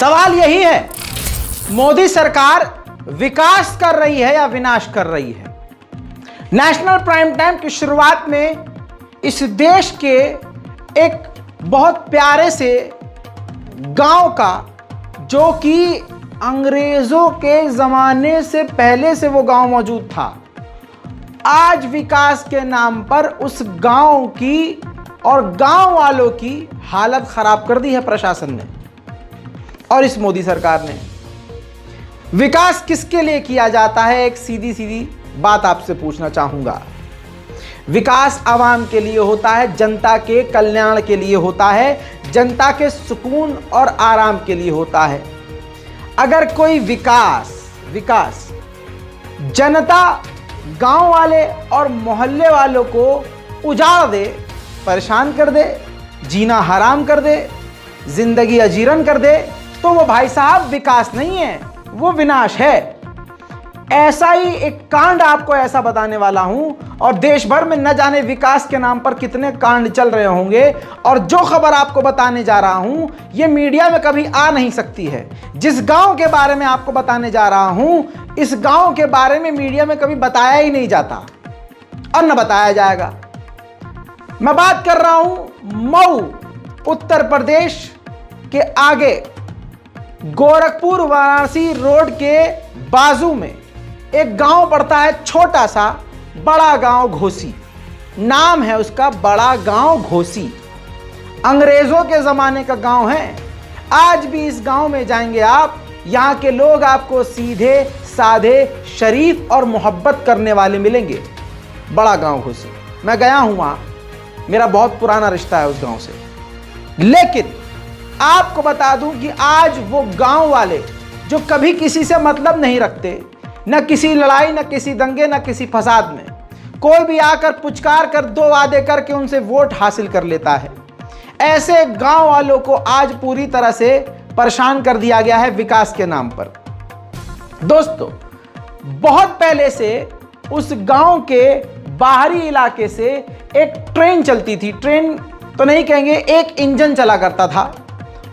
सवाल यही है, मोदी सरकार विकास कर रही है या विनाश कर रही है? नेशनल प्राइम टाइम की शुरुआत में इस देश के एक बहुत प्यारे से गांव का, जो कि अंग्रेजों के जमाने से पहले से वो गांव मौजूद था, आज विकास के नाम पर उस गांव की और गांव वालों की हालत खराब कर दी है प्रशासन ने और इस मोदी सरकार ने। विकास किसके लिए किया जाता है? एक सीधी सीधी बात आपसे पूछना चाहूंगा। विकास आवाम के लिए होता है, जनता के कल्याण के लिए होता है, जनता के सुकून और आराम के लिए होता है। अगर कोई विकास जनता, गांव वाले और मोहल्ले वालों को उजाड़ दे, परेशान कर दे, जीना हराम कर दे, जिंदगी अजीरन कर दे, तो वो भाई साहब विकास नहीं है, वो विनाश है। ऐसा ही एक कांड आपको ऐसा बताने वाला हूं, और देश भर में न जाने विकास के नाम पर कितने कांड चल रहे होंगे, और जो खबर आपको बताने जा रहा हूं ये मीडिया में कभी आ नहीं सकती है। जिस गांव के बारे में आपको बताने जा रहा हूं, इस गांव के बारे में मीडिया में कभी बताया ही नहीं जाता और न बताया जाएगा। मैं बात कर रहा हूं मऊ, उत्तर प्रदेश के आगे गोरखपुर वाराणसी रोड के बाजू में एक गांव पड़ता है, छोटा सा बड़ा गांव घोसी। नाम है उसका बड़ा गांव घोसी। अंग्रेजों के जमाने का गांव है। आज भी इस गांव में जाएंगे आप, यहां के लोग आपको सीधे साधे, शरीफ और मोहब्बत करने वाले मिलेंगे। बड़ा गांव घोसी, मैं गया हूं वहां, मेरा बहुत पुराना रिश्ता है उस गांव से। लेकिन आपको बता दूं कि आज वो गांव वाले जो कभी किसी से मतलब नहीं रखते, न किसी लड़ाई, न किसी दंगे, न किसी फसाद में, कोई भी आकर पुचकार कर दो वादे करके उनसे वोट हासिल कर लेता है, ऐसे गांव वालों को आज पूरी तरह से परेशान कर दिया गया है विकास के नाम पर। दोस्तों, बहुत पहले से उस गांव के बाहरी इलाके से एक ट्रेन चलती थी। ट्रेन तो नहीं कहेंगे, एक इंजन चला करता था।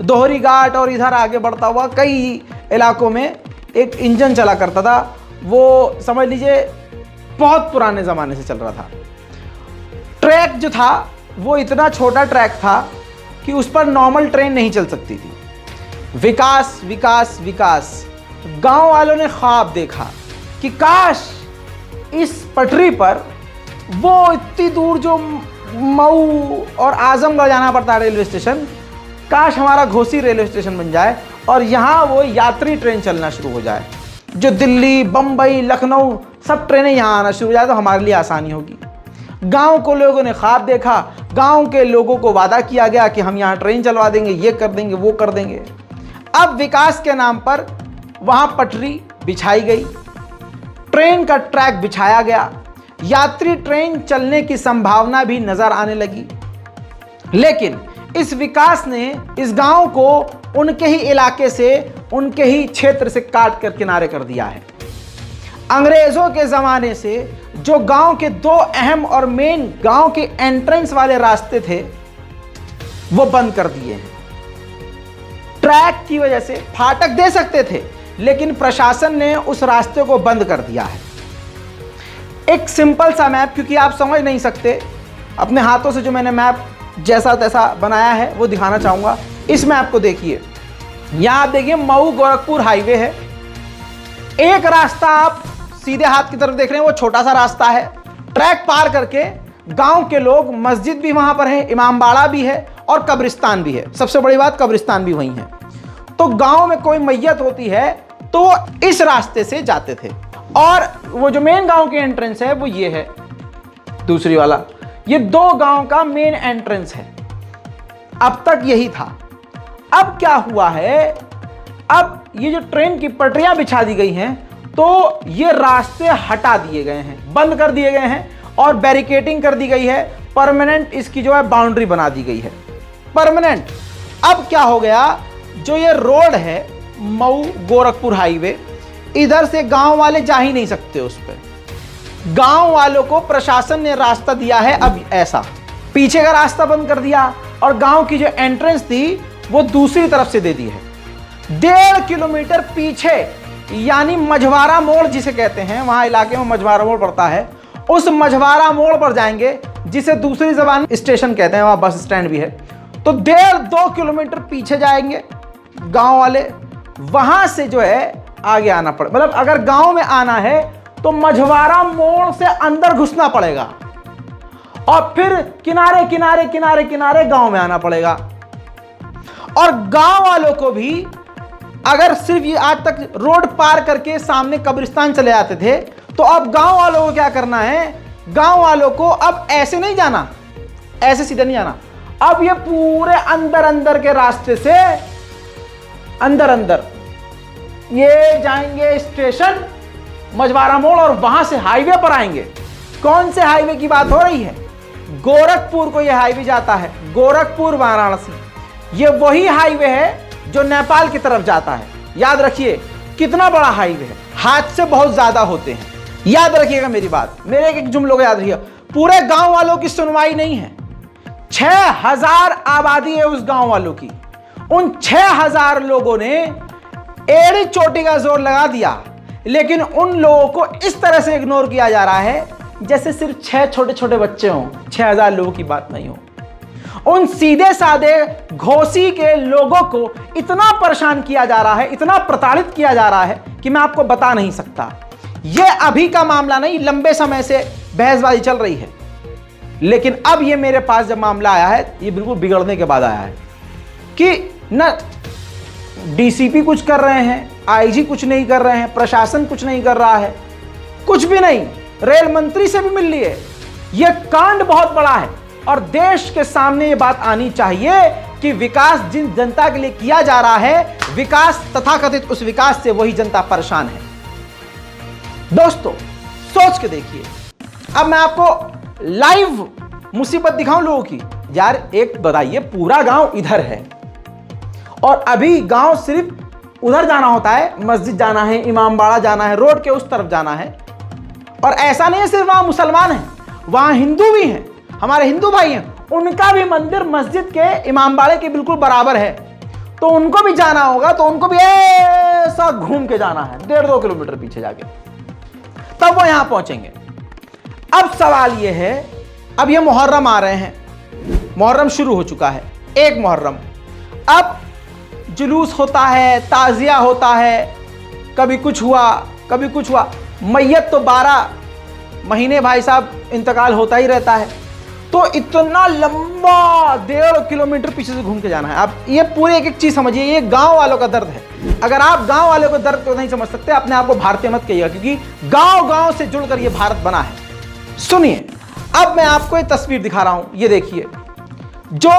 दोहरी घाट और इधर आगे बढ़ता हुआ कई इलाकों में एक इंजन चला करता था। वो समझ लीजिए बहुत पुराने ज़माने से चल रहा था। ट्रैक जो था वो इतना छोटा ट्रैक था कि उस पर नॉर्मल ट्रेन नहीं चल सकती थी। विकास विकास विकास। गांव वालों ने ख्वाब देखा कि काश इस पटरी पर, वो इतनी दूर जो मऊ और आजमगढ़ जाना पड़ता है रेलवे स्टेशन, काश हमारा घोसी रेलवे स्टेशन बन जाए और यहाँ वो यात्री ट्रेन चलना शुरू हो जाए, जो दिल्ली, बम्बई, लखनऊ सब ट्रेनें यहाँ आना शुरू हो जाए तो हमारे लिए आसानी होगी। गांव को लोगों ने ख्वाब देखा, गांव के लोगों को वादा किया गया कि हम यहाँ ट्रेन चलवा देंगे, ये कर देंगे, वो कर देंगे। अब विकास के नाम पर वहाँ पटरी बिछाई गई, ट्रेन का ट्रैक बिछाया गया, यात्री ट्रेन चलने की संभावना भी नजर आने लगी। लेकिन इस विकास ने इस गांव को उनके ही इलाके से, उनके ही क्षेत्र से काट कर किनारे कर दिया है। अंग्रेजों के जमाने से जो गांव के दो अहम और मेन गांव के एंट्रेंस वाले रास्ते थे वो बंद कर दिए हैं। ट्रैक की वजह से फाटक दे सकते थे, लेकिन प्रशासन ने उस रास्ते को बंद कर दिया है। एक सिंपल सा मैप, क्योंकि आप समझ नहीं सकते, अपने हाथों से जो मैंने मैप जैसा तैसा बनाया है वो दिखाना चाहूंगा। इस मैप को देखिए, यहां आप देखिए मऊ गोरखपुर हाईवे है। एक रास्ता आप सीधे हाथ की तरफ देख रहे हैं, वो छोटा सा रास्ता है। ट्रैक पार करके गांव के लोग, मस्जिद भी वहां पर है, इमामबाड़ा भी है और कब्रिस्तान भी है। सबसे बड़ी बात, कब्रिस्तान भी वहीं है। तो गांव में कोई मैयत होती है तो इस रास्ते से जाते थे, और वो जो मेन गांव की एंट्रेंस है वो ये है, दूसरी वाला। ये दो गांव का मेन एंट्रेंस है। अब तक यही था। अब क्या हुआ है, अब ये जो ट्रेन की पटरियां बिछा दी गई हैं तो ये रास्ते हटा दिए गए हैं, बंद कर दिए गए हैं और बैरिकेडिंग कर दी गई है। परमानेंट इसकी जो है बाउंड्री बना दी गई है, परमानेंट। अब क्या हो गया, जो ये रोड है मऊ गोरखपुर हाईवे, इधर से गांव वाले जा ही नहीं सकते उस पर। गांव वालों को प्रशासन ने रास्ता दिया है अब ऐसा, पीछे का रास्ता बंद कर दिया और गांव की जो एंट्रेंस थी वो दूसरी तरफ से दे दी है। 1.5 किलोमीटर पीछे, यानी मझवारा मोड़ जिसे कहते हैं, वहां इलाके में मझवारा मोड़ पड़ता है, उस मझवारा मोड़ पर जाएंगे, जिसे दूसरी जबान में स्टेशन कहते हैं, वहां बस स्टैंड भी है। तो 1.5-2 किलोमीटर पीछे जाएंगे गांव वाले, वहां से जो है आगे आना पड़े, मतलब अगर गांव में आना है तो मझवारा मोड़ से अंदर घुसना पड़ेगा और फिर किनारे किनारे किनारे किनारे गांव में आना पड़ेगा। और गांव वालों को भी, अगर सिर्फ ये आज तक रोड पार करके सामने कब्रिस्तान चले जाते थे, तो अब गांव वालों को क्या करना है, गांव वालों को अब ऐसे नहीं जाना, ऐसे सीधे नहीं जाना, अब ये पूरे अंदर अंदर के रास्ते से अंदर अंदर ये जाएंगे स्टेशन मझवारा मोड़, और वहां से हाईवे पर आएंगे। कौन से हाईवे की बात हो रही है? गोरखपुर को यह हाईवे जाता है, गोरखपुर वाराणसी। ये वही हाईवे है जो नेपाल की तरफ जाता है। याद रखिए कितना बड़ा हाईवे है, हादसे बहुत ज्यादा होते हैं, याद रखिएगा मेरी बात, मेरे एक एक जुमलों को याद रखिएगा। पूरे गांव वालों की सुनवाई नहीं है, 6000 आबादी है उस गांव वालों की। उन 6000 लोगों ने एड़ी चोटी का जोर लगा दिया, लेकिन उन लोगों को इस तरह से इग्नोर किया जा रहा है जैसे सिर्फ 6 छोटे छोटे बच्चे हों, 6000 लोगों की बात नहीं हो। उन सीधे साधे घोसी के लोगों को इतना परेशान किया जा रहा है, इतना प्रताड़ित किया जा रहा है कि मैं आपको बता नहीं सकता। यह अभी का मामला नहीं, लंबे समय से बहसबाजी चल रही है, लेकिन अब यह मेरे पास जब मामला आया है, यह बिल्कुल बिगड़ने के बाद आया है कि न डीसीपी कुछ कर रहे हैं, आईजी कुछ नहीं कर रहे हैं, प्रशासन कुछ नहीं कर रहा है, कुछ भी नहीं, रेल मंत्री से भी मिल लिए। यह कांड बहुत बड़ा है और देश के सामने यह बात आनी चाहिए कि विकास जिन जनता के लिए किया जा रहा है, विकास तथाकथित उस विकास से वही जनता परेशान है। दोस्तों सोच के देखिए, अब मैं आपको लाइव मुसीबत दिखाऊं लोगों की। यार एक बताइए, पूरा गांव इधर है और अभी गांव सिर्फ उधर जाना होता है, मस्जिद जाना है, इमामबाड़ा जाना है, रोड के उस तरफ जाना है। और ऐसा नहीं है सिर्फ वहां मुसलमान हैं, वहां हिंदू भी हैं, हमारे हिंदू भाई हैं, उनका भी मंदिर मस्जिद के इमामबाड़े के बिल्कुल बराबर है, तो उनको भी जाना होगा, तो उनको भी ऐसा घूम के जाना है 1.5-2 किलोमीटर पीछे जाके, तब वो यहां पहुंचेंगे। अब सवाल यह है, अब ये मुहर्रम आ रहे हैं, मुहर्रम शुरू हो चुका है, 1 मुहर्रम। अब जुलूस होता है, ताजिया होता है, कभी कुछ हुआ कभी कुछ हुआ, मैयत तो 12 महीने भाई साहब इंतकाल होता ही रहता है। तो इतना लंबा 1.5 किलोमीटर पीछे से घूम के जाना है। आप ये पूरी एक एक चीज समझिए, ये गांव वालों का दर्द है। अगर आप गांव वालों को दर्द को नहीं समझ सकते, अपने आप को भारतीय मत कहिएगा, क्योंकि गांव गांव से जुड़कर ये भारत बना है। सुनिए, अब मैं आपको एक तस्वीर दिखा रहा हूं, ये देखिए, जो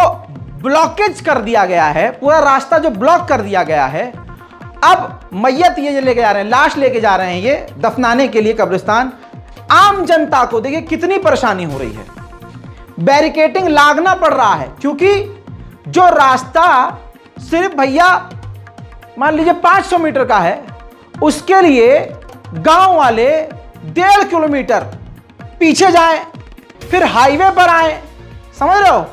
ब्लॉकेज कर दिया गया है, पूरा रास्ता जो ब्लॉक कर दिया गया है। अब मैयत ये लेके जा रहे हैं, लाश लेके जा रहे हैं ये दफनाने के लिए कब्रिस्तान। आम जनता को देखिए कितनी परेशानी हो रही है, बैरिकेडिंग लागना पड़ रहा है, क्योंकि जो रास्ता सिर्फ भैया मान लीजिए 500 मीटर का है, उसके लिए गांव वाले 1.5 किलोमीटर पीछे जाएं, फिर हाईवे पर आए, समझ रहे हो?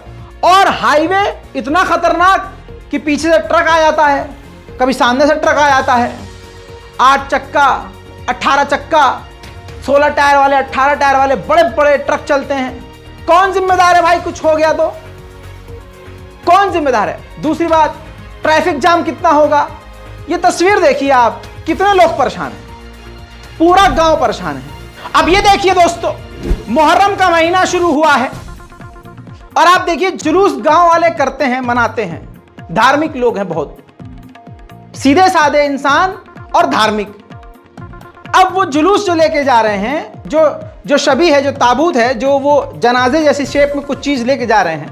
और हाईवे इतना खतरनाक कि पीछे से ट्रक आ जाता है, कभी सामने से ट्रक आ जाता है, 8 चक्का 18 चक्का 16 टायर वाले 18 टायर वाले बड़े बड़े ट्रक चलते हैं। कौन जिम्मेदार है भाई, कुछ हो गया तो कौन जिम्मेदार है? दूसरी बात, ट्रैफिक जाम कितना होगा, ये तस्वीर देखिए आप, कितने लोग परेशान हैं, पूरा गांव परेशान है। अब ये देखिए दोस्तों, मुहर्रम का महीना शुरू हुआ है और आप देखिए जुलूस गांव वाले करते हैं, मनाते हैं, धार्मिक लोग हैं, बहुत सीधे साधे इंसान और धार्मिक। अब वो जुलूस जो लेके जा रहे हैं, जो शबी है, जो ताबूत है, जो वो जनाजे जैसी शेप में कुछ चीज लेके जा रहे हैं,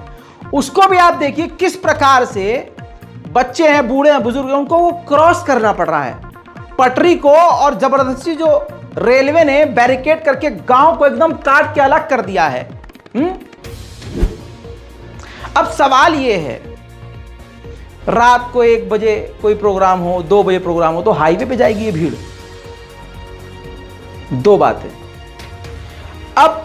उसको भी आप देखिए किस प्रकार से बच्चे हैं, बूढ़े हैं, बुजुर्ग हैं, उनको वो क्रॉस करना पड़ रहा है पटरी को, और जबरदस्ती जो रेलवे ने बैरिकेड करके गांव को एकदम काट के अलग कर दिया है। अब सवाल ये है, रात को 1 बजे कोई प्रोग्राम हो, 2 बजे प्रोग्राम हो, तो हाईवे पे जाएगी ये भीड़। 2 बातें। अब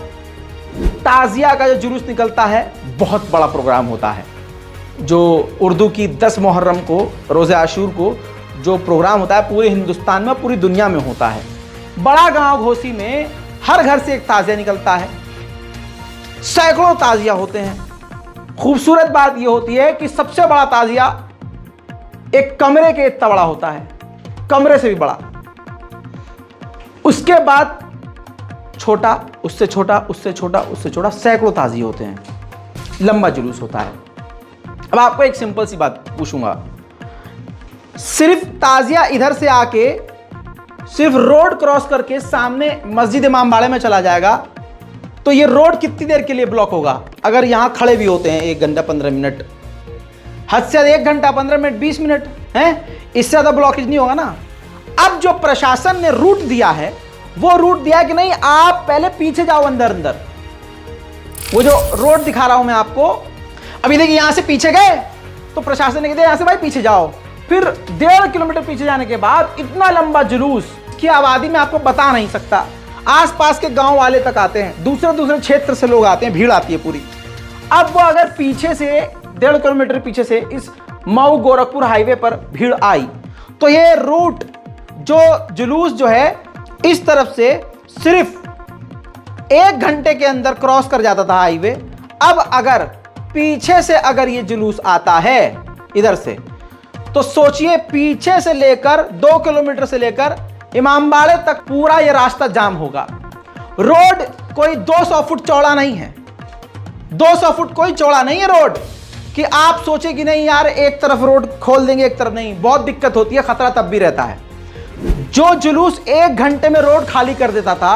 ताजिया का जो जुलूस निकलता है, बहुत बड़ा प्रोग्राम होता है, जो उर्दू की 10 मुहर्रम को, रोज़े आशूर को जो प्रोग्राम होता है पूरे हिंदुस्तान में, पूरी दुनिया में होता है। बड़ा गांव घोसी में हर घर से एक ताजिया निकलता है, सैकड़ों ताजिया होते हैं। खूबसूरत बात यह होती है कि सबसे बड़ा ताजिया एक कमरे के इतना बड़ा होता है, कमरे से भी बड़ा। उसके बाद छोटा, उससे छोटा, उससे छोटा, उससे छोटा, सैकड़ों ताजिए होते हैं, लंबा जुलूस होता है। अब आपको एक सिंपल सी बात पूछूंगा, सिर्फ ताजिया इधर से आके सिर्फ रोड क्रॉस करके सामने मस्जिद इमाम बाड़े में चला जाएगा तो ये रोड कितनी देर के लिए ब्लॉक होगा? अगर यहां खड़े भी होते हैं 1 घंटा 15 मिनट, हद से 1 घंटा 15 मिनट 20 मिनट है, इससे ज़्यादा ब्लॉकेज नहीं होगा ना। अब जो प्रशासन ने रूट दिया है वो रूट दिया है कि नहीं, आप पहले पीछे जाओ अंदर अंदर। वो जो रोड दिखा रहा हूं मैं आपको, अभी देखिए यहां से पीछे गए तो प्रशासन ने कह दिया यहां से भाई पीछे जाओ। फिर 1.5 किलोमीटर पीछे जाने के बाद इतना लंबा जुलूस की आबादी में आपको बता नहीं सकता। आसपास के गांव वाले तक आते हैं, दूसरे क्षेत्र से लोग आते हैं, भीड़ आती है पूरी। अब वो अगर पीछे से 1.5 किलोमीटर पीछे से इस मऊ गोरखपुर हाईवे पर भीड़ आई तो ये रूट जो जुलूस जो है इस तरफ से सिर्फ 1 घंटे के अंदर क्रॉस कर जाता था हाईवे। अब अगर पीछे से अगर ये जुलूस आता है इधर से तो सोचिए पीछे से लेकर 2 किलोमीटर से लेकर इमामबाड़े तक पूरा ये रास्ता जाम होगा। रोड कोई 200 फुट चौड़ा नहीं है, 200 फुट कोई चौड़ा नहीं है रोड कि आप सोचे कि नहीं यार एक तरफ रोड खोल देंगे एक तरफ नहीं। बहुत दिक्कत होती है, खतरा तब भी रहता है। जो जुलूस 1 घंटे में रोड खाली कर देता था,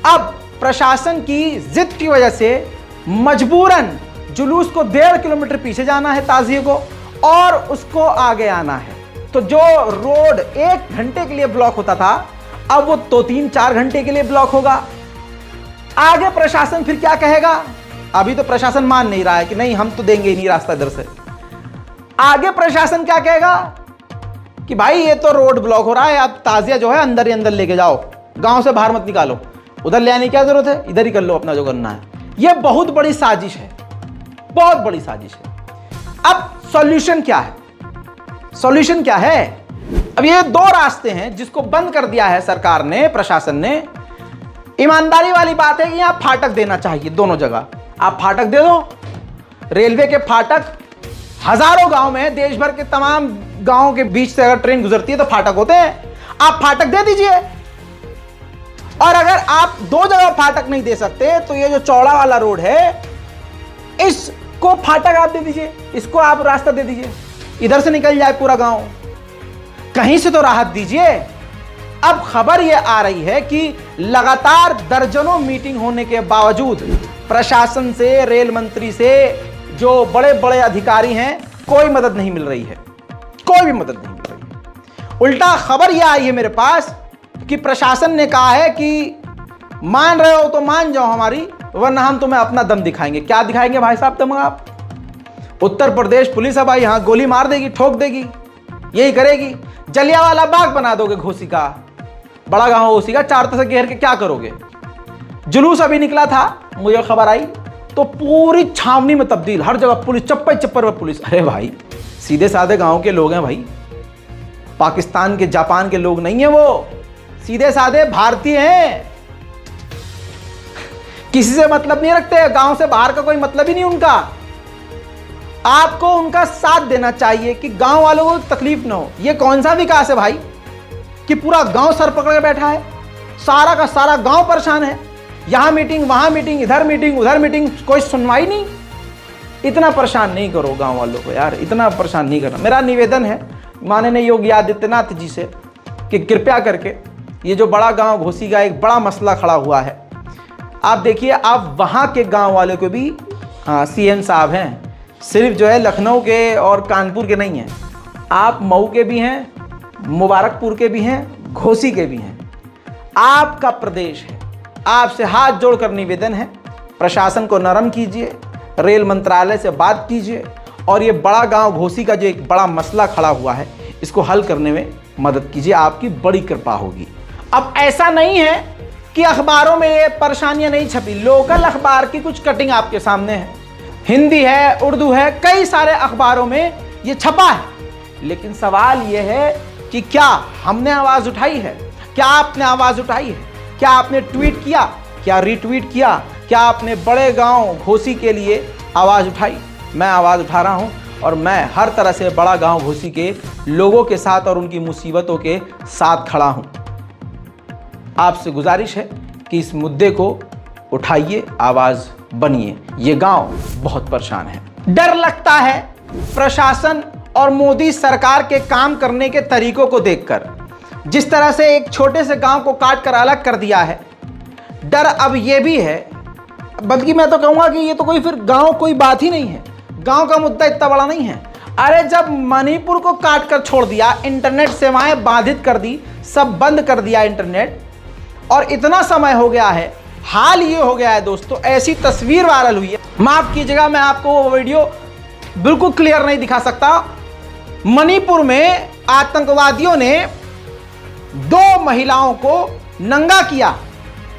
अब प्रशासन की जिद की वजह से मजबूरन जुलूस को 1.5 किलोमीटर पीछे जाना है ताजिए को और उसको आगे आना है। तो जो रोड 1 घंटे के लिए ब्लॉक होता था अब वो 2-3-4 घंटे के लिए ब्लॉक होगा। आगे प्रशासन फिर क्या कहेगा? अभी तो प्रशासन मान नहीं रहा है कि नहीं हम तो देंगे ही नहीं रास्ता इधर से। आगे प्रशासन क्या कहेगा कि भाई ये तो रोड ब्लॉक हो रहा है, आप ताजिया जो है अंदर ही अंदर लेके जाओ, गांव से बाहर मत निकालो, उधर ले आने की क्या जरूरत है, इधर ही कर लो अपना जो करना है। यह बहुत बड़ी साजिश है, बहुत बड़ी साजिश है। अब सॉल्यूशन क्या है? सॉल्यूशन क्या है? अब ये 2 रास्ते हैं जिसको बंद कर दिया है सरकार ने, प्रशासन ने। ईमानदारी वाली बात है कि यहां फाटक देना चाहिए दोनों जगह। आप फाटक दे दो, रेलवे के फाटक हजारों गांव में, देश भर के तमाम गांवों के बीच से अगर ट्रेन गुजरती है तो फाटक होते हैं, आप फाटक दे दीजिए। और अगर आप 2 जगह फाटक नहीं दे सकते तो ये जो चौड़ा वाला रोड है इसको फाटक आप दे दीजिए, इसको आप रास्ता दे दीजिए, इधर से निकल जाए पूरा गांव, कहीं से तो राहत दीजिए। अब खबर यह आ रही है कि लगातार दर्जनों मीटिंग होने के बावजूद प्रशासन से, रेल मंत्री से, जो बड़े बड़े अधिकारी हैं, कोई मदद नहीं मिल रही है, कोई भी मदद नहीं मिल रही है। उल्टा खबर यह आई है मेरे पास कि प्रशासन ने कहा है कि मान रहे हो तो मान जाओ हमारी, वरना हम तुम्हें अपना दम दिखाएंगे। क्या दिखाएंगे भाई साहब दम? आप उत्तर प्रदेश पुलिस है भाई, यहां गोली मार देगी, ठोक देगी, यही करेगी। जलियांवाला बाग बना दोगे घोसी का, बड़ा गांव घोसी का, 4 तरफ से घेर के क्या करोगे? जुलूस अभी निकला था, मुझे खबर आई तो पूरी छावनी में तब्दील, हर जगह पुलिस, चप्पे चप्पर पर पुलिस। अरे भाई सीधे साधे गांव के लोग हैं भाई, पाकिस्तान के, जापान के लोग नहीं है वो, सीधे साधे भारतीय हैं, किसी से मतलब नहीं रखते, गांव से बाहर का कोई मतलब ही नहीं उनका। आपको उनका साथ देना चाहिए कि गांव वालों को तकलीफ ना हो। ये कौन सा विकास है भाई कि पूरा गांव सर पकड़ के बैठा है, सारा का सारा गांव परेशान है, यहां मीटिंग, वहां मीटिंग, इधर मीटिंग, उधर मीटिंग, कोई सुनवाई नहीं। इतना परेशान नहीं करो गांव वालों को यार, इतना परेशान नहीं करना। मेरा निवेदन है माननीय योगी आदित्यनाथ जी से कि कृपया करके ये जो बड़ा गांव घोसी का एक बड़ा मसला खड़ा हुआ है, आप देखिए, आप वहां के गांव वालों को भी, हाँ सीएम साहब हैं, सिर्फ जो है लखनऊ के और कानपुर के नहीं हैं, आप मऊ के भी हैं, मुबारकपुर के भी हैं, घोसी के भी हैं। आपका प्रदेश है, आपसे हाथ जोड़कर निवेदन है, प्रशासन को नरम कीजिए, रेल मंत्रालय से बात कीजिए और ये बड़ा गांव घोसी का जो एक बड़ा मसला खड़ा हुआ है इसको हल करने में मदद कीजिए, आपकी बड़ी कृपा होगी। अब ऐसा नहीं है कि अखबारों में ये परेशानियां नहीं छपी, लोकल अखबार की कुछ कटिंग आपके सामने है, हिंदी है, उर्दू है, कई सारे अखबारों में ये छपा है। लेकिन सवाल ये है कि क्या हमने आवाज उठाई है, क्या आपने आवाज उठाई है, क्या आपने ट्वीट किया, क्या रीट्वीट किया, क्या आपने बड़े गांव घोसी के लिए आवाज उठाई। मैं आवाज उठा रहा हूं और मैं हर तरह से बड़ा गांव घोसी के लोगों के साथ और उनकी मुसीबतों के साथ खड़ा हूं। आपसे गुजारिश है कि इस मुद्दे को उठाइए, आवाज बनिए। ये गांव बहुत परेशान है। डर लगता है प्रशासन और मोदी सरकार के काम करने के तरीकों को देखकर। जिस तरह से एक छोटे से गांव को काट कर अलग कर दिया है, डर अब यह भी है, बल्कि मैं तो कहूंगा कि ये तो कोई फिर गांव कोई बात ही नहीं है, गांव का मुद्दा इतना बड़ा नहीं है। अरे जब मणिपुर को काट कर छोड़ दिया, इंटरनेट सेवाएं बाधित कर दी, सब बंद कर दिया इंटरनेट, और इतना समय हो गया है, हाल ये हो गया है दोस्तों, ऐसी तस्वीर वायरल हुई है, माफ कीजिएगा मैं आपको वो वीडियो बिल्कुल क्लियर नहीं दिखा सकता। मणिपुर में आतंकवादियों ने 2 महिलाओं को नंगा किया।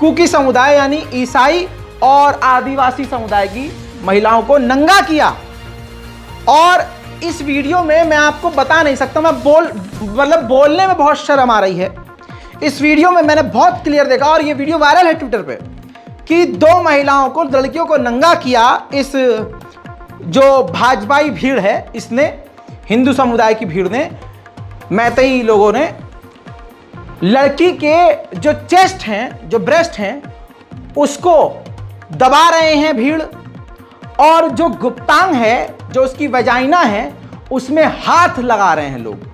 कुकी समुदाय यानी ईसाई और आदिवासी समुदाय की महिलाओं को नंगा किया। और इस वीडियो में मैं आपको बता नहीं सकता, मैं बोलने में बहुत शर्म आ रही है। इस वीडियो में मैंने बहुत क्लियर देखा, और ये वीडियो वायरल है ट्विटर पे, कि 2 महिलाओं को, लड़कियों को नंगा किया। इस जो भाजपाई भीड़ है, इसने, हिंदू समुदाय की भीड़ ने, मैतेई लोगों ने, लड़की के जो चेस्ट हैं, जो ब्रेस्ट हैं, उसको दबा रहे हैं भीड़, और जो गुप्तांग है, जो उसकी वजाइना है, उसमें हाथ लगा रहे हैं लोग,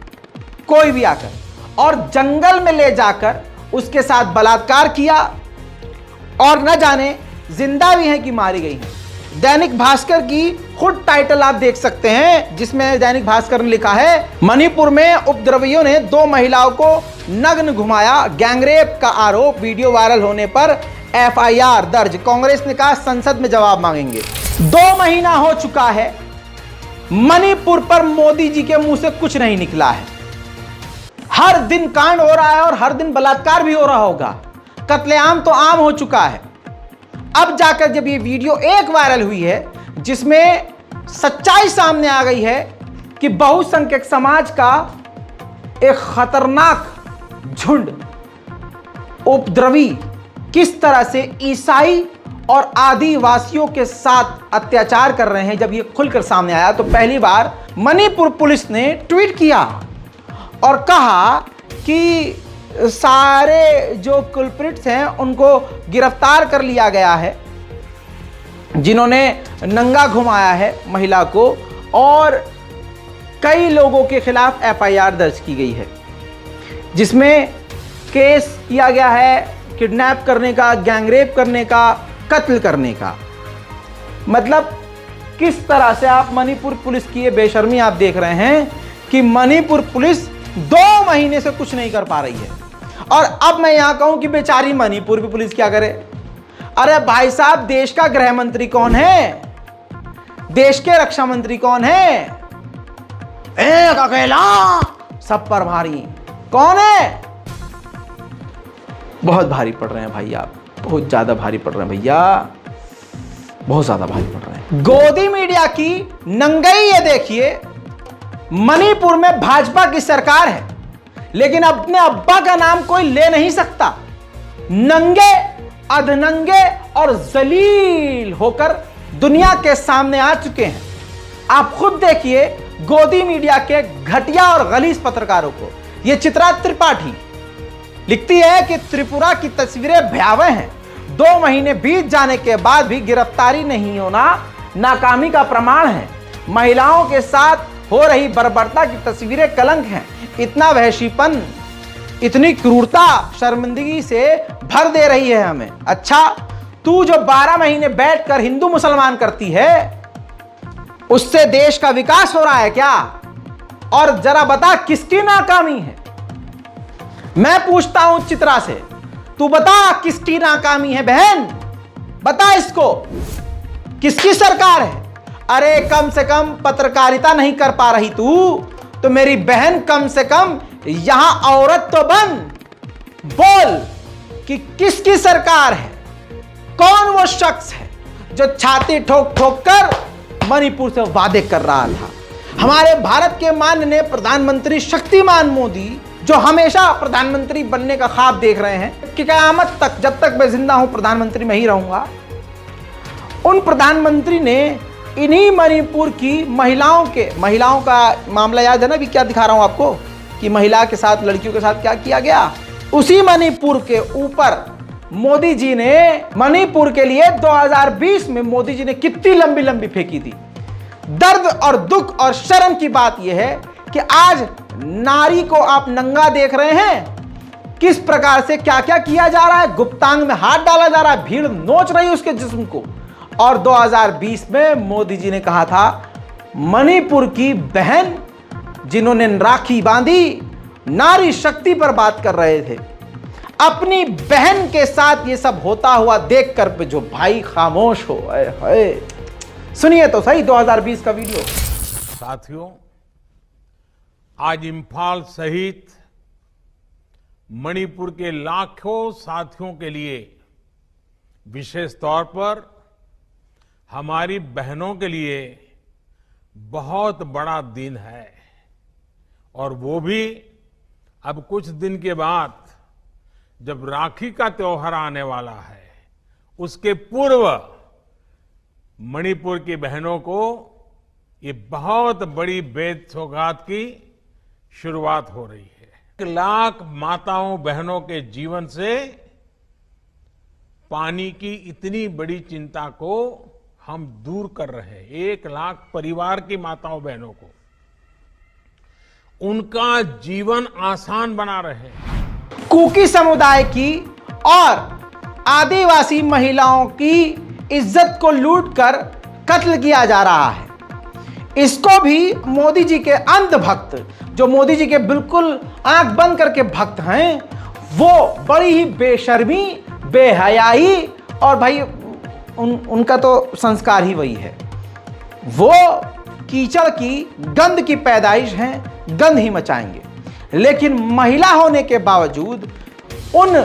कोई भी आकर, और जंगल में ले जाकर उसके साथ बलात्कार किया, और न जाने जिंदा भी हैं कि मारी गई हैं। दैनिक भास्कर की खुद टाइटल आप देख सकते हैं, जिसमें दैनिक भास्कर ने लिखा है, मणिपुर में उपद्रवियों ने 2 महिलाओं को नग्न घुमाया, गैंगरेप का आरोप, वीडियो वायरल होने पर FIR दर्ज। कांग्रेस ने कहा संसद में जवाब मांगेंगे। 2 महीना हो चुका है, मणिपुर पर मोदी जी के मुंह से कुछ नहीं निकला है। हर दिन कांड हो रहा है और हर दिन बलात्कार भी हो रहा होगा, कत्लेआम तो आम हो चुका है। अब जाकर जब ये वीडियो एक वायरल हुई है, जिसमें सच्चाई सामने आ गई है कि बहुसंख्यक समाज का एक खतरनाक झुंड उपद्रवी किस तरह से ईसाई और आदिवासियों के साथ अत्याचार कर रहे हैं, जब ये खुलकर सामने आया, तो पहली बार मणिपुर पुलिस ने ट्वीट किया और कहा कि सारे जो कुलप्रिट्स हैं उनको गिरफ्तार कर लिया गया है, जिन्होंने नंगा घुमाया है महिला को, और कई लोगों के खिलाफ FIR दर्ज की गई है, जिसमें केस किया गया है किडनैप करने का, गैंगरेप करने का, कत्ल करने का। मतलब किस तरह से आप मणिपुर पुलिस की ये बेशर्मी आप देख रहे हैं कि मणिपुर पुलिस 2 महीने से कुछ नहीं कर पा रही है। और अब मैं यहां कहूं कि बेचारी मणिपुर की पुलिस क्या करे। अरे भाई साहब, देश का गृह मंत्री कौन है, देश के रक्षा मंत्री कौन है, एक अकेला सब पर भारी कौन है। बहुत भारी पड़ रहे हैं भाई, आप बहुत ज्यादा भारी पड़ रहे हैं भैया, बहुत ज्यादा भारी पड़ रहे हैं। गोदी मीडिया की नंगई ये देखिए, मणिपुर में भाजपा की सरकार है, लेकिन अपने अब्बा का नाम कोई ले नहीं सकता। नंगे, अधनंगे और जलील होकर दुनिया के सामने आ चुके हैं। आप खुद देखिए गोदी मीडिया के घटिया और गलीज पत्रकारों को। यह चित्रा त्रिपाठी लिखती है कि त्रिपुरा की तस्वीरें भयावह हैं, 2 महीने बीत जाने के बाद भी गिरफ्तारी नहीं होना नाकामी का प्रमाण है। महिलाओं के साथ हो रही बर्बरता की तस्वीरें कलंक हैं। इतना वहशीपन, इतनी क्रूरता शर्मिंदगी से भर दे रही है हमें। अच्छा, तू जो 12 महीने बैठकर हिंदू मुसलमान करती है, उससे देश का विकास हो रहा है क्या? और जरा बता किसकी नाकामी है? मैं पूछता हूं चित्रा से, तू बता किसकी नाकामी है बहन, बता इसको, किसकी सरकार है? अरे कम से कम पत्रकारिता नहीं कर पा रही तू, तो मेरी बहन कम से कम यहां औरत तो बन, बोल कि किसकी सरकार है, कौन वो शख्स है जो छाती ठोक ठोक कर मणिपुर से वादे कर रहा था। हमारे भारत के माननीय प्रधानमंत्री शक्तिमान मोदी जो हमेशा प्रधानमंत्री बनने का ख्वाब देख रहे हैं कि क़यामत तक, जब तक मैं जिंदा हूं, प्रधानमंत्री में ही रहूंगा, उन प्रधानमंत्री ने इन्हीं मणिपुर की महिलाओं का मामला याद है ना, अभी क्या दिखा रहा हूं आपको कि महिला के साथ, लड़कियों के साथ क्या किया गया। उसी मणिपुर के ऊपर मोदी जी ने, मणिपुर के लिए 2020 में मोदी जी ने कितनी लंबी लंबी फेंकी थी। दर्द और दुख और शर्म की बात यह है कि आज नारी को आप नंगा देख रहे हैं, किस प्रकार से क्या क्या किया जा रहा है, गुप्तांग में हाथ डाला जा रहा है, भीड़ नोच रही है उसके जिस्म को। और 2020 में मोदी जी ने कहा था, मणिपुर की बहन जिन्होंने राखी बांधी, नारी शक्ति पर बात कर रहे थे, अपनी बहन के साथ ये सब होता हुआ देखकर पे जो भाई खामोश हो। हाय, सुनिए तो सही 2020 का वीडियो। साथियों, आज इंफाल सहित मणिपुर के लाखों साथियों के लिए विशेष तौर पर हमारी बहनों के लिए बहुत बड़ा दिन है। और वो भी अब कुछ दिन के बाद, जब राखी का त्योहार आने वाला है, उसके पूर्व मणिपुर की बहनों को ये बहुत बड़ी बेद-सौगात की शुरुआत हो रही है। 1 लाख माताओं बहनों के जीवन से पानी की इतनी बड़ी चिंता को हम दूर कर रहे हैं। 1 लाख परिवार की माताओं बहनों को उनका जीवन आसान बना रहे हैं। कुकी समुदाय की और आदिवासी महिलाओं की इज्जत को लूटकर कत्ल किया जा रहा है। इसको भी मोदी जी के अंध भक्त, जो मोदी जी के बिल्कुल आंख बंद करके भक्त हैं, वो बड़ी ही बेशर्मी, बेहयाई, और भाई उनका तो संस्कार ही वही है। वो कीचड़ की, गंद की पैदाइश हैं, गंद ही मचाएंगे। लेकिन महिला होने के बावजूद उन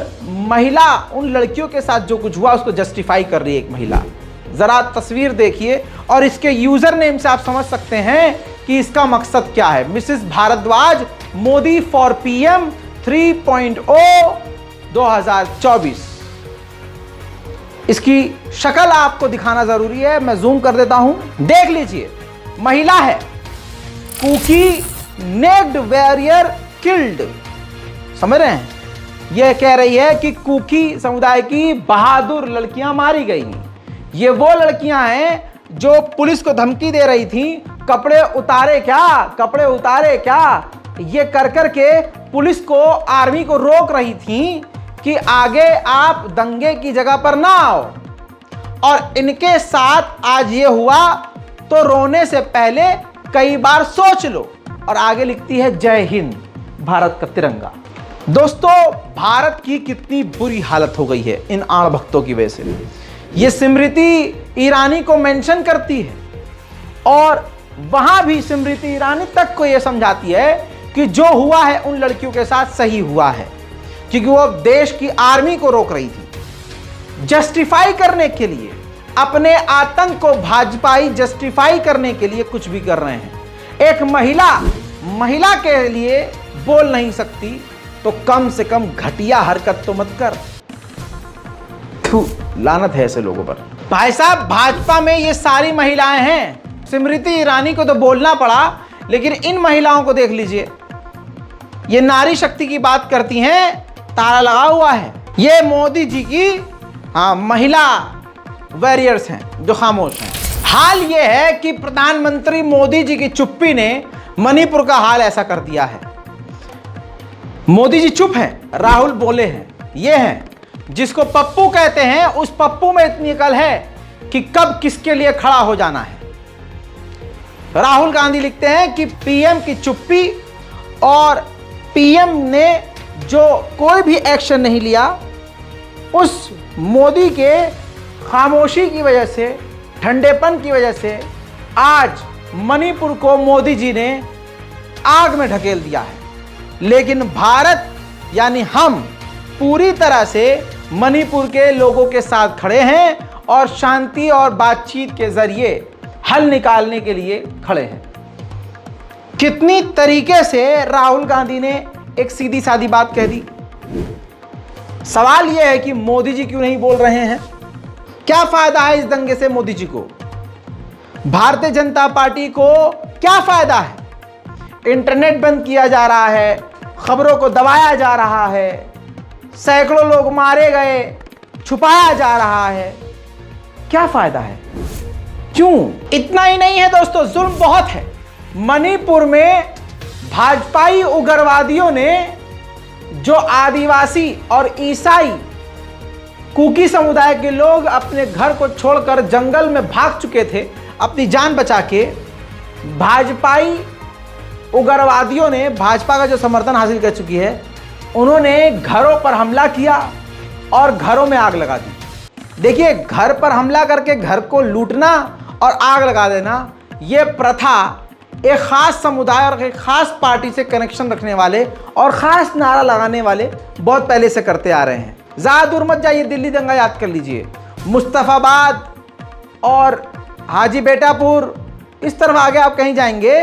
लड़कियों के साथ जो कुछ हुआ उसको जस्टिफाई कर रही है एक महिला। जरा तस्वीर देखिए और इसके यूजर नेम से आप समझ सकते हैं कि इसका मकसद क्या है। Mrs Bhardwaj, Modi for PM 3.0 2024। इसकी शक्ल आपको दिखाना जरूरी है, मैं जूम कर देता हूं, देख लीजिए। महिला है, कुकी नेक्ड वॉरियर किल्ड, समझ रहे हैं? यह कह रही है कि कुकी समुदाय की बहादुर लड़कियां मारी गई। ये वो लड़कियां हैं जो पुलिस को धमकी दे रही थी, कपड़े उतारे क्या, कपड़े उतारे क्या, ये कर करके पुलिस को, आर्मी को रोक रही थी कि आगे आप दंगे की जगह पर ना आओ। और इनके साथ आज ये हुआ तो रोने से पहले कई बार सोच लो। और आगे लिखती है, जय हिंद, भारत का तिरंगा। दोस्तों, भारत की कितनी बुरी हालत हो गई है इन आड़ भक्तों की वजह से। ये स्मृति ईरानी को मेंशन करती है और वहां भी स्मृति ईरानी तक को यह समझाती है कि जो हुआ है उन लड़कियों के साथ सही हुआ है, क्योंकि वो देश की आर्मी को रोक रही थी। जस्टिफाई करने के लिए, अपने आतंक को भाजपाई जस्टिफाई करने के लिए कुछ भी कर रहे हैं। एक महिला के लिए बोल नहीं सकती तो कम से कम घटिया हरकत तो मत कर। लानत है ऐसे लोगों पर। भाई साहब, भाजपा में ये सारी महिलाएं हैं। स्मृति ईरानी को तो बोलना पड़ा, लेकिन इन महिलाओं को देख लीजिए, ये नारी शक्ति की बात करती हैं, ताला लगा हुआ है। ये मोदी जी की महिला वॉरियर्स हैं जो खामोश हैं। हाल ये है कि प्रधानमंत्री मोदी जी की चुप्पी ने मणिपुर का हाल ऐसा कर दिया है। मोदी जी चुप हैं, राहुल बोले हैं। ये हैं जिसको पप्पू कहते हैं, उस पप्पू में इतनी अकल है कि कब किसके लिए खड़ा हो जाना है। राहुल गांधी लिखते हैं कि पीएम की चुप्पी, और पीएम ने जो कोई भी एक्शन नहीं लिया, उस मोदी के खामोशी की वजह से, ठंडेपन की वजह से आज मणिपुर को मोदी जी ने आग में ढकेल दिया है। लेकिन भारत यानी हम पूरी तरह से मणिपुर के लोगों के साथ खड़े हैं और शांति और बातचीत के जरिए हल निकालने के लिए खड़े हैं। कितनी तरीके से राहुल गांधी ने एक सीधी सादी बात कह दी। सवाल यह है कि मोदी जी क्यों नहीं बोल रहे हैं? क्या फायदा है इस दंगे से मोदी जी को? भारतीय जनता पार्टी को क्या फायदा है? इंटरनेट बंद किया जा रहा है, खबरों को दबाया जा रहा है, सैकड़ों लोग मारे गए, छुपाया जा रहा है, क्या फायदा है? क्यों? इतना ही नहीं है दोस्तों, जुल्म बहुत है। मणिपुर में भाजपाई उग्रवादियों ने जो आदिवासी और ईसाई कुकी समुदाय के लोग अपने घर को छोड़कर जंगल में भाग चुके थे अपनी जान बचा के, भाजपाई उग्रवादियों ने, भाजपा का जो समर्थन हासिल कर चुकी है, उन्होंने घरों पर हमला किया और घरों में आग लगा दी। देखिए, घर पर हमला करके घर को लूटना और आग लगा देना, यह प्रथा एक खास समुदाय और एक खास पार्टी से कनेक्शन रखने वाले और खास नारा लगाने वाले बहुत पहले से करते आ रहे हैं। ज़्यादा दूर मत जाइए, दिल्ली दंगा याद कर लीजिए। मुस्तफाबाद और हाजी बेटापुर, इस तरफ आगे आप कहीं जाएंगे,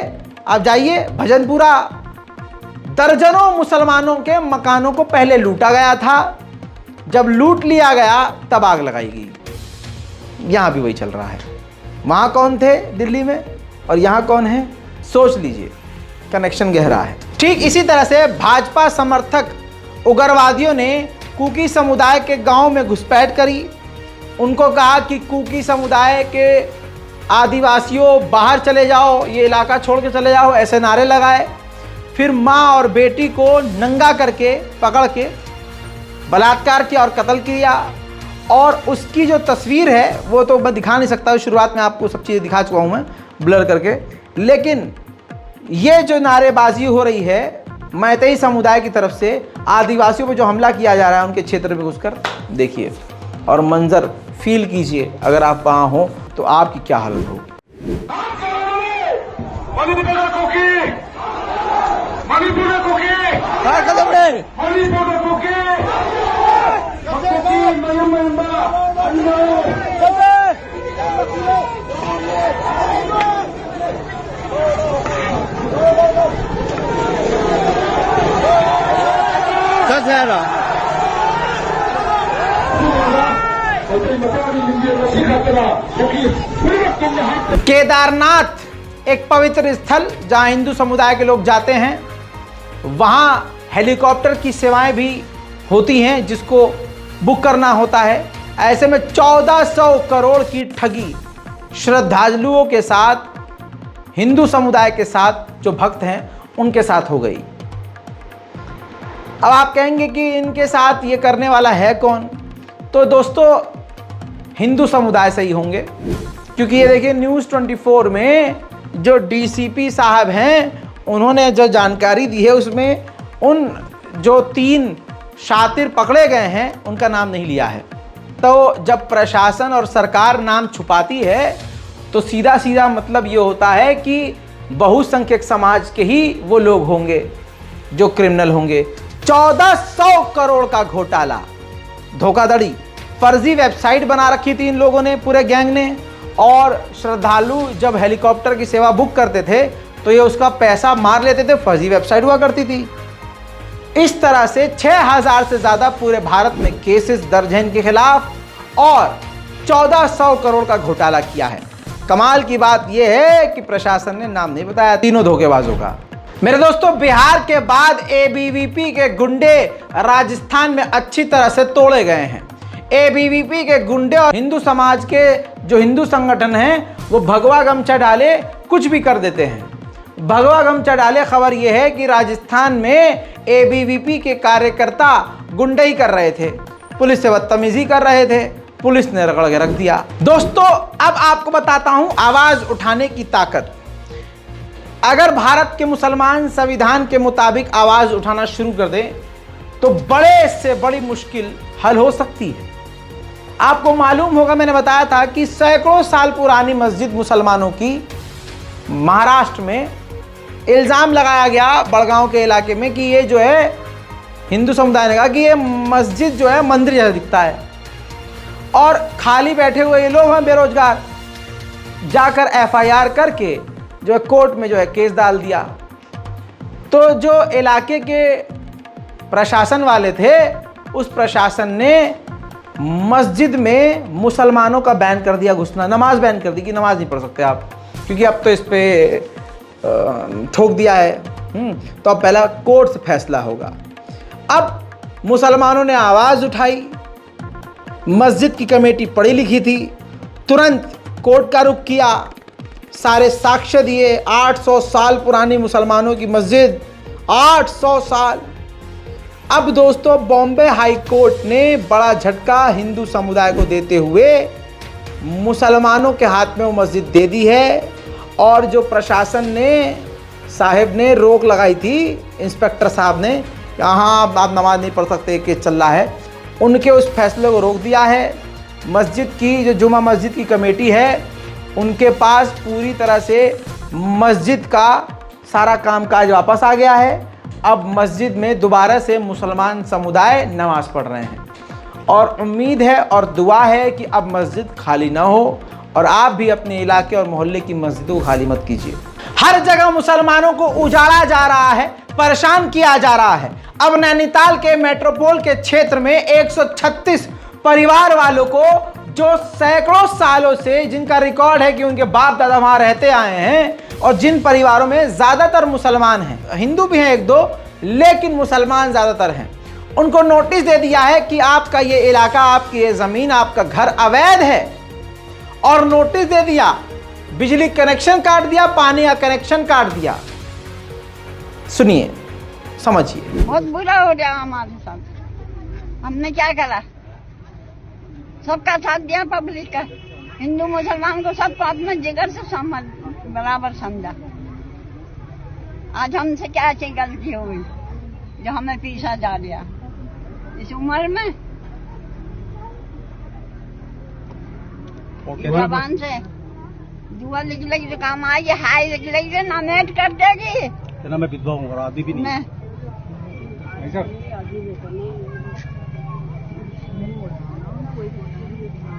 आप जाइए भजनपुरा, दर्जनों मुसलमानों के मकानों को पहले लूटा गया था। जब लूट लिया गया तब आग लगाई गई। यहां भी वही चल रहा है। वहां कौन थे दिल्ली में और यहां कौन है? सोच लीजिए, कनेक्शन गहरा है। ठीक इसी तरह से भाजपा समर्थक उग्रवादियों ने कुकी समुदाय के गांव में घुसपैठ करी। उनको कहा कि कुकी समुदाय के आदिवासियों बाहर चले जाओ, ये इलाका छोड़ के चले जाओ, ऐसे नारे लगाए। फिर माँ और बेटी को नंगा करके पकड़ के बलात्कार किया और कत्ल किया। और उसकी जो तस्वीर है वो तो मैं दिखा नहीं सकता, शुरुआत में आपको सब चीज़ें दिखा चुका हूँ मैं ब्लर करके। लेकिन ये जो नारेबाजी हो रही है मैतेई समुदाय की तरफ से, आदिवासियों पर जो हमला किया जा रहा है उनके क्षेत्र में घुसकर, देखिए और मंजर फील कीजिए। अगर आप वहाँ हो तो आपकी क्या हालत हो। केदारनाथ एक पवित्र स्थल जहां हिंदू समुदाय के लोग जाते हैं, वहां हेलीकॉप्टर की सेवाएं भी होती हैं जिसको बुक करना होता है। ऐसे में 1400 करोड़ की ठगी श्रद्धालुओं के साथ, हिंदू समुदाय के साथ, जो भक्त हैं उनके साथ हो गई। अब आप कहेंगे कि इनके साथ ये करने वाला है कौन? तो दोस्तों, हिंदू समुदाय से ही होंगे, क्योंकि ये देखिए न्यूज़ 24 में जो डीसीपी साहब हैं उन्होंने जो जानकारी दी है उसमें उन जो 3 शातिर पकड़े गए हैं उनका नाम नहीं लिया है। तो जब प्रशासन और सरकार नाम छुपाती है तो सीधा सीधा मतलब ये होता है कि बहुसंख्यक समाज के ही वो लोग होंगे जो क्रिमिनल होंगे। 1400 करोड़ का घोटाला, धोखाधड़ी, फर्जी वेबसाइट बना रखी थी इन लोगों ने, पूरे गैंग ने। और श्रद्धालु जब हेलीकॉप्टर की सेवा बुक करते थे तो ये उसका पैसा मार लेते थे, फर्जी वेबसाइट हुआ करती थी। इस तरह से 6000 से ज़्यादा पूरे भारत में केसेस दर्ज हैं इनके खिलाफ और 1400 करोड़ का घोटाला किया है। कमाल की बात यह है कि प्रशासन ने नाम नहीं बताया तीनों धोखेबाजों का। मेरे दोस्तों, बिहार के बाद एबीवीपी के गुंडे राजस्थान में अच्छी तरह से तोड़े गए हैं। एबीवीपी के गुंडे और हिंदू समाज के जो हिंदू संगठन हैं वो भगवा गमछा डाले कुछ भी कर देते हैं। भगवा गमछा डाले खबर यह है कि राजस्थान में एबीवीपी के कार्यकर्ता गुंडई कर रहे थे, पुलिस से बदतमीजी कर रहे थे, पुलिस ने रगड़ के रख दिया। दोस्तों, अब आपको बताता हूं आवाज उठाने की ताकत। अगर भारत के मुसलमान संविधान के मुताबिक आवाज उठाना शुरू कर दें तो बड़े से बड़ी मुश्किल हल हो सकती है। आपको मालूम होगा, मैंने बताया था कि सैकड़ों साल पुरानी मस्जिद मुसलमानों की महाराष्ट्र में इल्ज़ाम लगाया गया बड़गांव के इलाके में कि ये जो है, हिंदू समुदाय ने कहा कि ये मस्जिद जो है मंदिर जैसा दिखता है और खाली बैठे हुए ये लोग हैं बेरोजगार। जाकर एफआईआर करके जो है कोर्ट में जो है केस डाल दिया। तो जो इलाके के प्रशासन वाले थे, उस प्रशासन ने मस्जिद में मुसलमानों का बैन कर दिया घुसना, नमाज बैन कर दी कि नमाज नहीं पढ़ सकते आप, क्योंकि अब तो इस पे ठोक दिया है। तो अब पहला कोर्ट से फैसला होगा। अब मुसलमानों ने आवाज़ उठाई, मस्जिद की कमेटी पढ़ी लिखी थी, तुरंत कोर्ट का रुख किया, सारे साक्ष्य दिए। 800 साल पुरानी मुसलमानों की मस्जिद, 800 साल। अब दोस्तों बॉम्बे हाई कोर्ट ने बड़ा झटका हिंदू समुदाय को देते हुए मुसलमानों के हाथ में वो मस्जिद दे दी है। और जो प्रशासन ने रोक लगाई थी, इंस्पेक्टर साहब ने, यहाँ आप नमाज नहीं पढ़ सकते, केस चल रहा है, उनके उस फैसले को रोक दिया है। मस्जिद की जो जुमा मस्जिद की कमेटी है, उनके पास पूरी तरह से मस्जिद का सारा कामकाज वापस आ गया है। अब मस्जिद में दोबारा से मुसलमान समुदाय नमाज पढ़ रहे हैं और उम्मीद है और दुआ है कि अब मस्जिद खाली ना हो और आप भी अपने इलाके और मोहल्ले की मस्जिदों को खाली मत कीजिए। हर जगह मुसलमानों को उजाड़ा जा रहा है, परेशान किया जा रहा है। अब नैनीताल के मेट्रोपोल के क्षेत्र में 136 परिवार वालों को, जो सैकड़ों सालों से, जिनका रिकॉर्ड है कि उनके बाप दादा वहां रहते आए हैं और जिन परिवारों में ज्यादातर मुसलमान हैं, हिंदू भी हैं एक दो, लेकिन मुसलमान ज्यादातर हैं, उनको नोटिस दे दिया है कि आपका ये इलाका, आपकी ये जमीन, आपका घर अवैध है। और नोटिस दे दिया, बिजली कनेक्शन काट दिया, पानी का कनेक्शन काट दिया। सुनिए, समझिए। बहुत बुरा हो गया हमारे साथ। हमने क्या करा? सबका साथ दिया, पब्लिक का, हिंदू मुसलमान को सबको अपने जिगर से समझ बराबर समझा। आज हमसे क्या अच्छी गलती हो गई जो हमें पीछा जा दिया इस उम्र में। जबान से दुआ लिख लगी तो काम आई, हाय लिख लगी ना नेट कर देगी ना। मैं विधवा हूँ और आदि भी नहीं।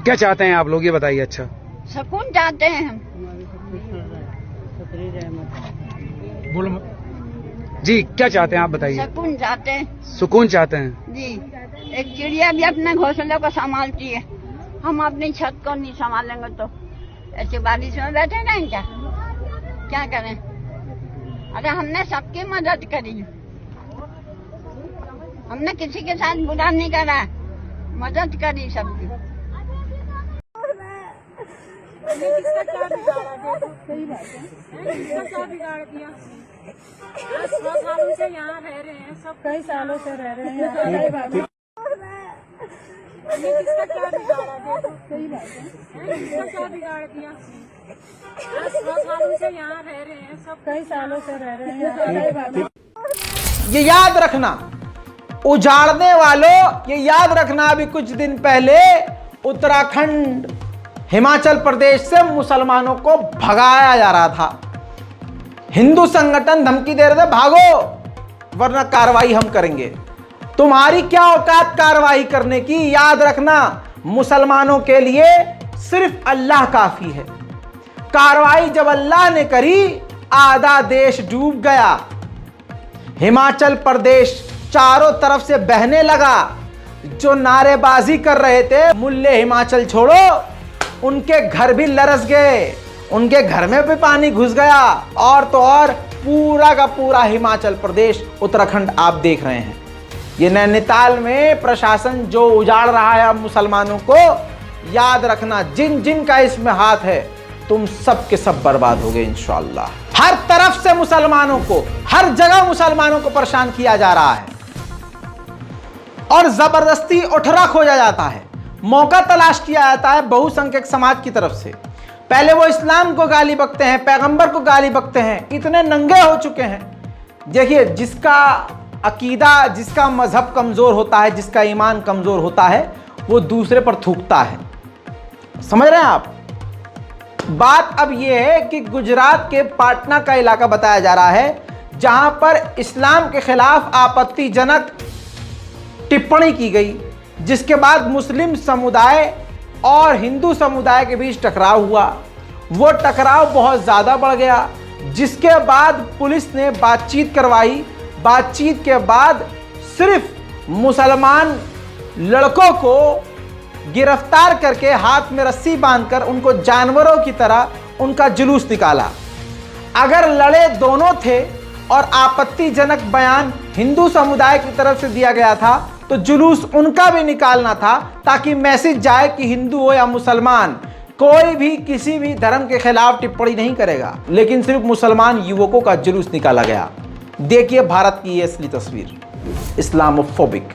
क्या चाहते हैं आप लोग, ये बताइए। अच्छा, सुकून चाहते हैं हम। बोलो जी, क्या चाहते हैं आप बताइए। सुकून चाहते हैं। सुकून चाहते हैं जी। एक चिड़िया भी अपने घोंसले को संभालती है, हम अपनी छत को नहीं संभालेंगे तो ऐसे बारिश में बैठे रहें क्या करें? अरे हमने सबकी मदद करी, हमने किसी के साथ बुरा नहीं करा, मदद करी सबकी। किसका क्या बिगाड़ दिया? 100 सालों से यहाँ रह रहे हैं, सब कई सालों से रह रहे हैं। किसका क्या बिगाड़ा? सही बात है, किसका क्या बिगाड़ दिया? 100 सालों से यहाँ रह रहे हैं, सब कई सालों से रह रहे हैं। ये याद रखना, उजाड़ने वालों, ये याद रखना, अभी कुछ दिन पहले उत्तराखंड, हिमाचल प्रदेश से मुसलमानों को भगाया जा रहा था। हिंदू संगठन धमकी दे रहे थे, भागो वरना कार्रवाई हम करेंगे। तुम्हारी क्या औकात कार्रवाई करने की? याद रखना, मुसलमानों के लिए सिर्फ अल्लाह काफी है। कार्रवाई जब अल्लाह ने करी, आधा देश डूब गया। हिमाचल प्रदेश चारों तरफ से बहने लगा। जो नारेबाजी कर रहे थे, मुल्ले हिमाचल छोड़ो, उनके घर भी लरस गए, उनके घर में भी पानी घुस गया। और तो और पूरा का पूरा हिमाचल प्रदेश, उत्तराखंड आप देख रहे हैं। ये नैनीताल में प्रशासन जो उजाड़ रहा है अब मुसलमानों को, याद रखना, जिन जिन का इसमें हाथ है, तुम सब के सब बर्बाद हो गए इंशाअल्लाह। हर तरफ से मुसलमानों को, हर जगह मुसलमानों को परेशान किया जा रहा है और जबरदस्ती उठरा खोजा जाता है, मौका तलाश किया जाता है बहुसंख्यक समाज की तरफ से। पहले वो इस्लाम को गाली बकते हैं, पैगंबर को गाली बकते हैं, इतने नंगे हो चुके हैं। देखिए, जिसका अकीदा, जिसका मजहब कमजोर होता है, जिसका ईमान कमजोर होता है, वो दूसरे पर थूकता है। समझ रहे हैं आप? बात अब यह है कि गुजरात के पाटना का इलाका बताया जा रहा है, जहां पर इस्लाम के खिलाफ आपत्तिजनक टिप्पणी की गई, जिसके बाद मुस्लिम समुदाय और हिंदू समुदाय के बीच टकराव हुआ। वो टकराव बहुत ज़्यादा बढ़ गया, जिसके बाद पुलिस ने बातचीत करवाई। बातचीत के बाद सिर्फ मुसलमान लड़कों को गिरफ्तार करके हाथ में रस्सी बांधकर उनको जानवरों की तरह उनका जुलूस निकाला। अगर लड़े दोनों थे और आपत्तिजनक बयान हिंदू समुदाय की तरफ से दिया गया था तो जुलूस उनका भी निकालना था, ताकि मैसेज जाए कि हिंदू हो या मुसलमान, कोई भी किसी भी धर्म के खिलाफ टिप्पणी नहीं करेगा। लेकिन सिर्फ मुसलमान युवकों का जुलूस निकाला गया। देखिए भारत की ये असली तस्वीर, इस्लामोफोबिक।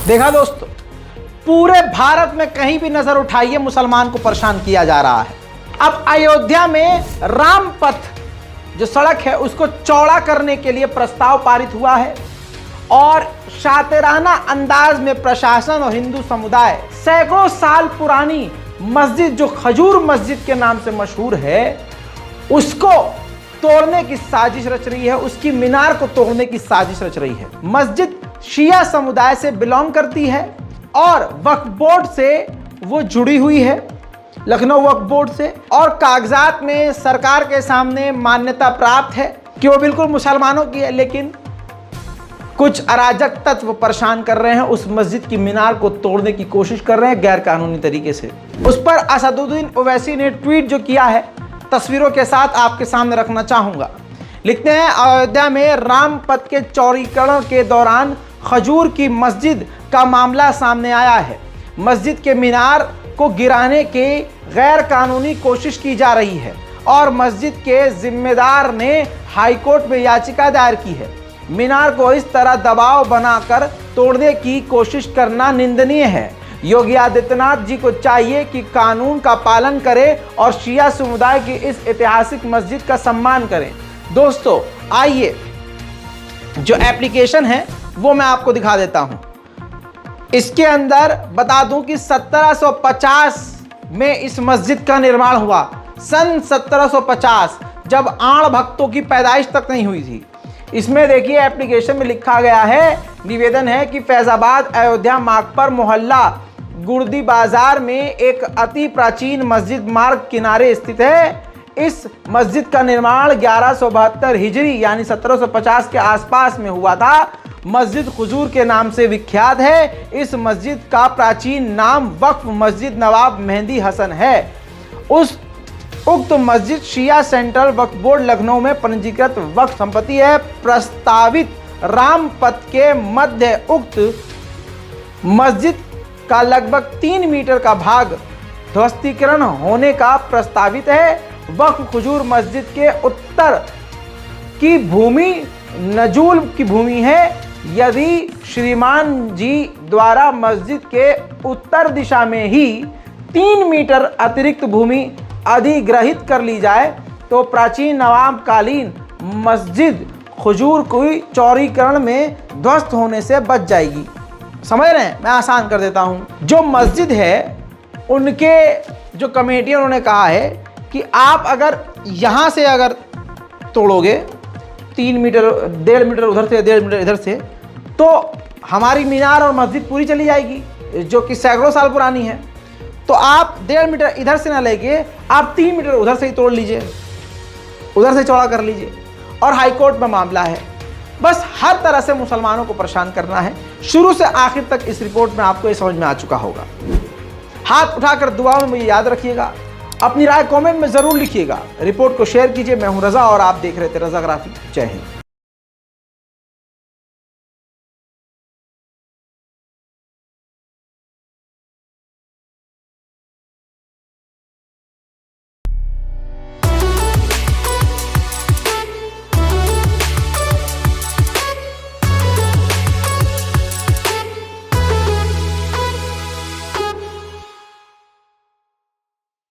देखा दोस्तों, पूरे भारत में कहीं भी नजर उठाइए मुसलमान को परेशान किया जा रहा है। अब अयोध्या में राम पथ जो सड़क है उसको चौड़ा करने के लिए प्रस्ताव पारित हुआ है और शातिराना अंदाज में प्रशासन और हिंदू समुदाय सैकड़ों साल पुरानी मस्जिद जो खजूर मस्जिद के नाम से मशहूर है उसको तोड़ने की साजिश रच रही है, उसकी मीनार को तोड़ने की साजिश रच रही है। मस्जिद शिया समुदाय से बिलोंग करती है और वक्फ बोर्ड से वो जुड़ी हुई है, लखनऊ वक्फ बोर्ड से, और कागजात में सरकार के सामने मान्यता प्राप्त है कि वो बिल्कुल मुसलमानों की है। लेकिन कुछ अराजक तत्व परेशान कर रहे हैं, उस मस्जिद की मीनार को तोड़ने की कोशिश कर रहे हैं गैर कानूनी तरीके से। उस पर असदुद्दीन ओवैसी ने ट्वीट जो किया है तस्वीरों के साथ आपके सामने रखना चाहूंगा। लिखते हैं, अयोध्या में राम पथ के चौड़ीकरण के दौरान खजूर की मस्जिद का मामला सामने आया है। मस्जिद के मीनार को गिराने की गैर कानूनी कोशिश की जा रही है और मस्जिद के जिम्मेदार ने हाईकोर्ट में याचिका दायर की है। मीनार को इस तरह दबाव बनाकर तोड़ने की कोशिश करना निंदनीय है। योगी आदित्यनाथ जी को चाहिए कि कानून का पालन करें और शिया समुदाय की इस ऐतिहासिक मस्जिद का सम्मान करें। दोस्तों आइए जो एप्लीकेशन है वो मैं आपको दिखा देता हूं। इसके अंदर बता दूं कि 1750 में इस मस्जिद का निर्माण हुआ। सन 1750, जब आण भक्तों की पैदाइश तक नहीं हुई थी। इसमें देखिए एप्लीकेशन में लिखा गया है, निवेदन है कि फैजाबाद अयोध्या मार्ग पर मोहल्ला गुर्दी बाजार में एक अति प्राचीन मस्जिद मार्ग किनारे स्थित है। इस मस्जिद का निर्माण 1172 हिजरी यानी 1750 के आसपास में हुआ था। मस्जिद खजूर के नाम से विख्यात है। इस मस्जिद का प्राचीन नाम वक्फ मस्जिद नवाब मेहंदी हसन है। उक्त मस्जिद शिया सेंट्रल वक्फ बोर्ड लखनऊ में पंजीकृत वक्फ संपत्ति है। प्रस्तावित राम पथ के मध्य उक्त मस्जिद का लगभग 3 मीटर का भाग ध्वस्तीकरण होने का प्रस्तावित है। वक्फ खजूर मस्जिद के उत्तर की भूमि नजूल की भूमि है। यदि श्रीमान जी द्वारा मस्जिद के उत्तर दिशा में ही 3 मीटर अतिरिक्त भूमि अधिग्रहित कर ली जाए तो प्राचीन नवाब कालीन मस्जिद खजूर कोई चौड़ीकरण में ध्वस्त होने से बच जाएगी। समझ रहे हैं, मैं आसान कर देता हूं। जो मस्जिद है उनके जो कमेटी उन्होंने कहा है कि आप अगर यहाँ से अगर तोड़ोगे 3 मीटर 1.5 मीटर उधर से 1.5 मीटर इधर से, तो हमारी मीनार और मस्जिद पूरी चली जाएगी जो कि सैकड़ों साल पुरानी है। तो आप 1.5 मीटर इधर से ना लेके आप 3 मीटर उधर से ही तोड़ लीजिए, उधर से चौड़ा कर लीजिए। और हाईकोर्ट में मामला है। बस हर तरह से मुसलमानों को परेशान करना है। शुरू से आखिर तक इस रिपोर्ट में आपको ये समझ में आ चुका होगा। हाथ उठाकर दुआ में मुझे याद रखिएगा। अपनी राय कमेंट में जरूर लिखिएगा। रिपोर्ट को शेयर कीजिए। मैं हूं रजा और आप देख रहे थे रजाग्राफी। जय हिंद।